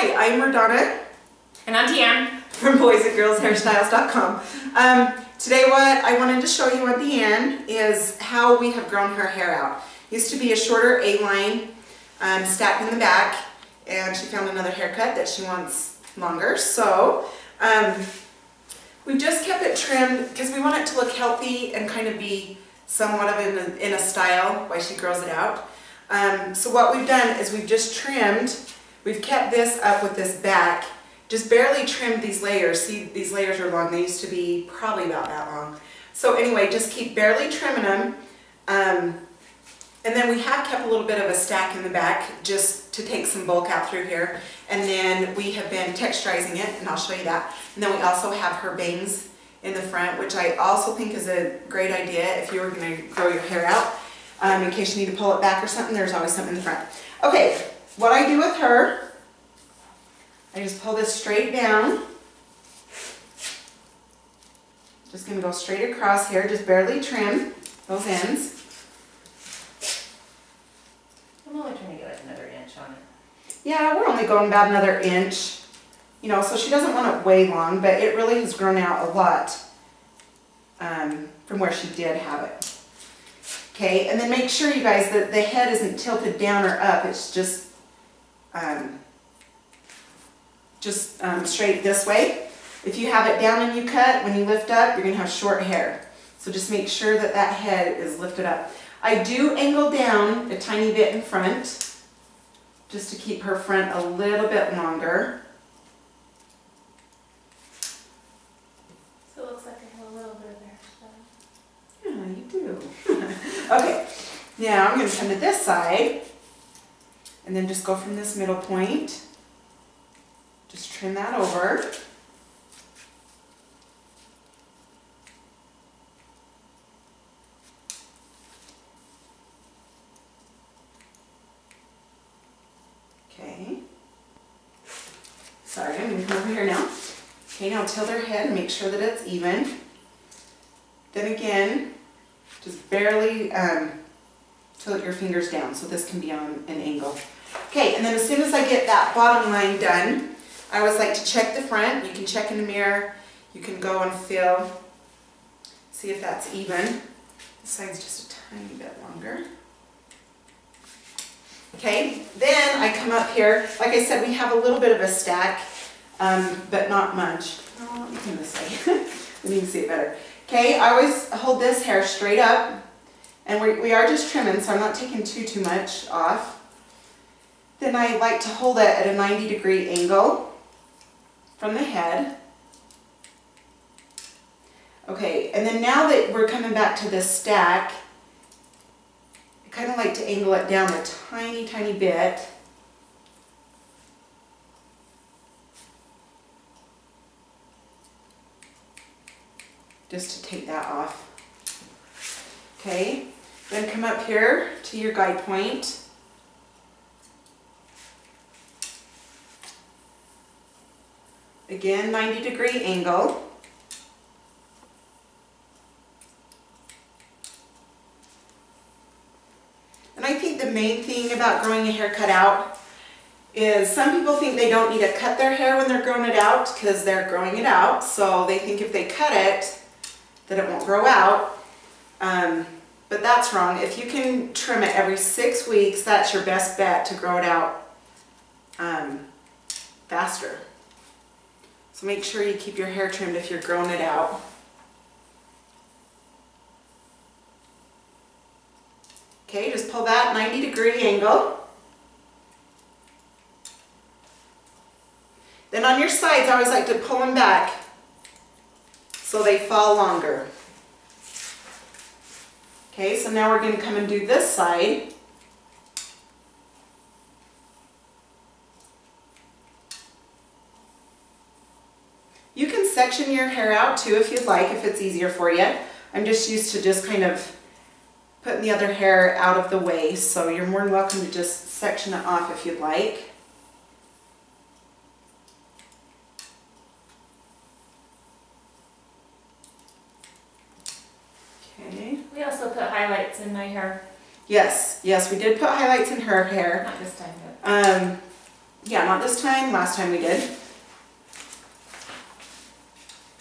Hi, I'm RaDona. And I'm Deanne. From boysandgirlshairstyles.com. Today what I wanted to show you on Deanne is how we have grown her hair out. Used to be a shorter A-line stacked in the back, and she found another haircut that she wants longer. So we've just kept it trimmed because we want it to look healthy and kind of be somewhat of in a style while she grows it out. So what we've done is we've just trimmed, we've kept this up with this back, just barely trimmed these layers. See, these layers are long. They used to be probably about that long. So anyway, just keep barely trimming them. And then we have kept a little bit of a stack in the back just to take some bulk out through here. And then we have been texturizing it, and I'll show you that. And then we also have her bangs in the front, which I also think is a great idea if you were going to grow your hair out. In case you need to pull it back or something, there's always something in the front. Okay, what I do with her, I just pull this straight down. Just going to go straight across here, just barely trim those ends. I'm only trying to get another inch on it. Yeah, we're only going about another inch. You know, so she doesn't want it way long, but it really has grown out a lot from where she did have it. Okay, and then make sure, you guys, that the head isn't tilted down or up. It's just straight this way. If you have it down and you cut, when you lift up, you're going to have short hair. So just make sure that that head is lifted up. I do angle down a tiny bit in front, just to keep her front a little bit longer. So it looks like I have a little bit of hairstyle. Yeah, you do. Okay, now I'm going to come to this side and then just go from this middle point. Just trim that over. Okay. Sorry, I'm going to come over here now. Okay, now tilt her head and make sure that it's even. Then again, just barely tilt your fingers down so this can be on an angle. Okay, and then as soon as I get that bottom line done, I always like to check the front. You can check in the mirror. You can go and feel, see if that's even. This side's just a tiny bit longer. Okay, then I come up here. Like I said, we have a little bit of a stack, but not much. Oh, let me come this way. Then you can see it better. Okay, I always hold this hair straight up, and we are just trimming, so I'm not taking too much off. Then I like to hold it at a 90-degree angle from the head. Okay, and then now that we're coming back to this stack, I kind of like to angle it down a tiny bit. Just to take that off. Okay, then come up here to your guide point. Again, 90-degree angle. And I think the main thing about growing a haircut out is some people think they don't need to cut their hair when they're growing it out because they're growing it out. So they think if they cut it, that it won't grow out. But that's wrong. If you can trim it every 6 weeks, that's your best bet to grow it out faster. So make sure you keep your hair trimmed if you're growing it out. Okay, just pull that 90-degree angle. Then on your sides, I always like to pull them back so they fall longer. Okay, so now we're going to come and do this side. You can section your hair out too if you'd like, if it's easier for you. I'm just used to just kind of putting the other hair out of the way, so you're more than welcome to just section it off if you'd like. Okay. We also put highlights in my hair. Yes, we did put highlights in her hair. Not this time, but... Yeah, not this time, last time we did.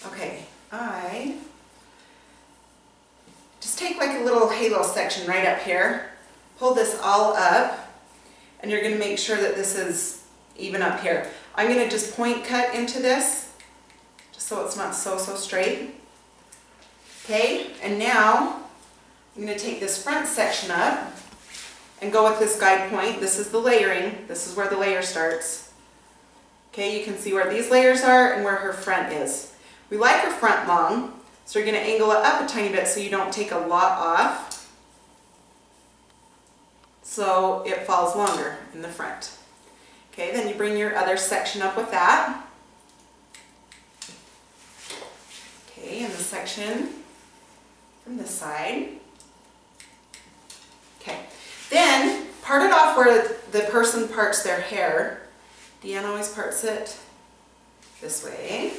Okay, I just take like a little halo section right up here, pull this all up, and you're going to make sure that this is even up here. I'm going to just point cut into this, just so it's not so straight. Okay, and now I'm going to take this front section up and go with this guide point. This is the layering. This is where the layer starts. Okay, you can see where these layers are and where her front is. We like her front long, so you're going to angle it up a tiny bit so you don't take a lot off, so it falls longer in the front. Okay, then you bring your other section up with that. Okay, and the section from this side. Okay, then part it off where the person parts their hair. Deanne always parts it this way.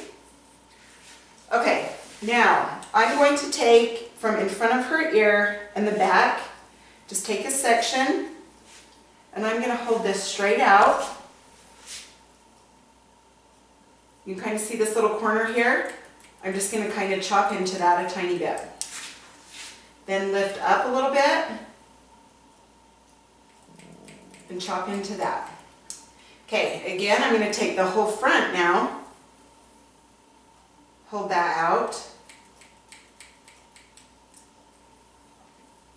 Okay, now I'm going to take from in front of her ear and the back, just take a section, and I'm going to hold this straight out. You can kind of see this little corner here. I'm just going to kind of chop into that a tiny bit. Then lift up a little bit and chop into that. Okay, again, I'm going to take the whole front now, hold that out.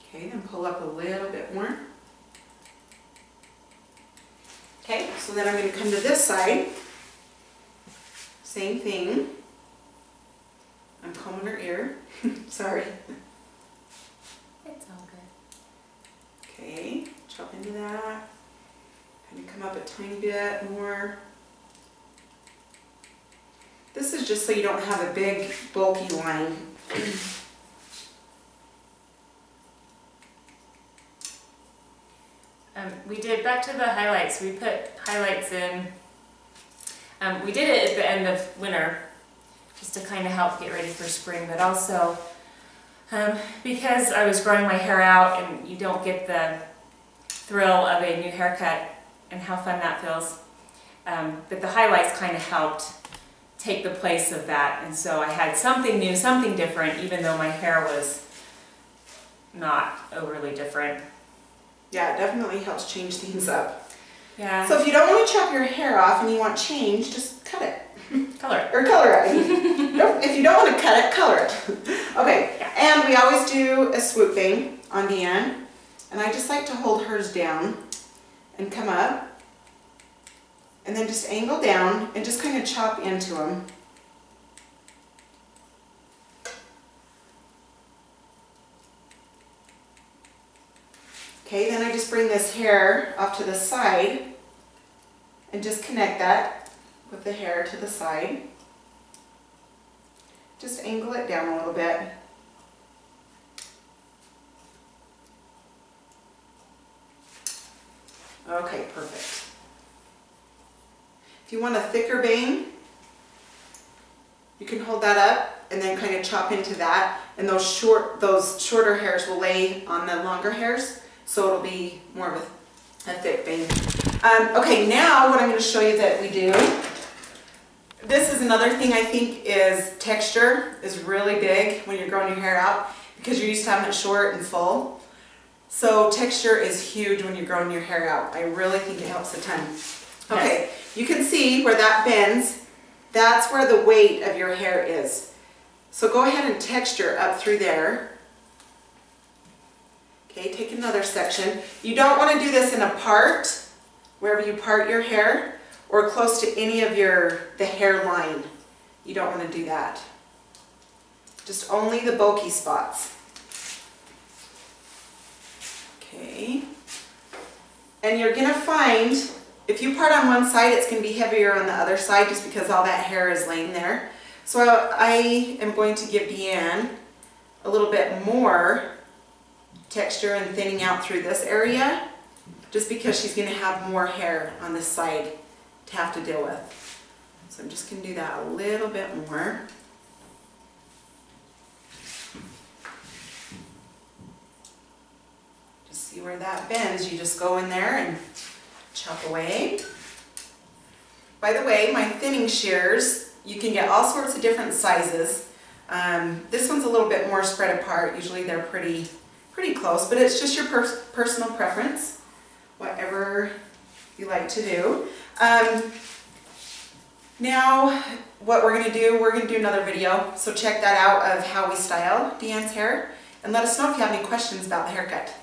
Okay, then pull up a little bit more. Okay, so then I'm going to come to this side. Same thing. I'm combing her ear. Sorry. It's all good. Okay, chop into that. Kind of come up a tiny bit more. This is just so you don't have a big, bulky line. We did, back to the highlights, we put highlights in. We did it at the end of winter, just to kind of help get ready for spring, but also because I was growing my hair out and you don't get the thrill of a new haircut and how fun that feels. But the highlights kind of helped take the place of that, and so I had something new, something different, even though my hair was not overly different. Yeah, it definitely helps change things up. Yeah. So if you don't want to chop your hair off and you want change, just cut it. Color it. Or color it. Nope, if you don't want to cut it, color it. Okay, Yeah. and we always do a swooping on Deanne. And I just like to hold hers down and come up. And then just angle down and just kind of chop into them. Okay, then I just bring this hair off to the side and just connect that with the hair to the side. Just angle it down a little bit. Okay, perfect. If you want a thicker bang, you can hold that up and then kind of chop into that, and those shorter hairs will lay on the longer hairs, so it'll be more of a thick bang. Okay, now what I'm going to show you that we do, this is another thing I think is texture is really big when you're growing your hair out, because you're used to having it short and full. So texture is huge when you're growing your hair out. I really think it helps a ton. Okay, you can see where that bends. That's where the weight of your hair is. So go ahead and texture up through there. Okay, take another section. You don't want to do this in a part, wherever you part your hair, or close to any of the hairline. You don't want to do that. Just only the bulky spots. Okay. And you're going to find, if you part on one side, it's going to be heavier on the other side just because all that hair is laying there. So I am going to give Deanne a little bit more texture and thinning out through this area, just because she's going to have more hair on this side to have to deal with. So I'm just going to do that a little bit more. Just see where that bends. You just go in there and chop away. By the way, my thinning shears, you can get all sorts of different sizes. This one's a little bit more spread apart. Usually they're pretty close, but it's just your personal preference, whatever you like to do. Now, what we're going to do another video, so check that out of how we style Deanne's hair, and let us know if you have any questions about the haircut.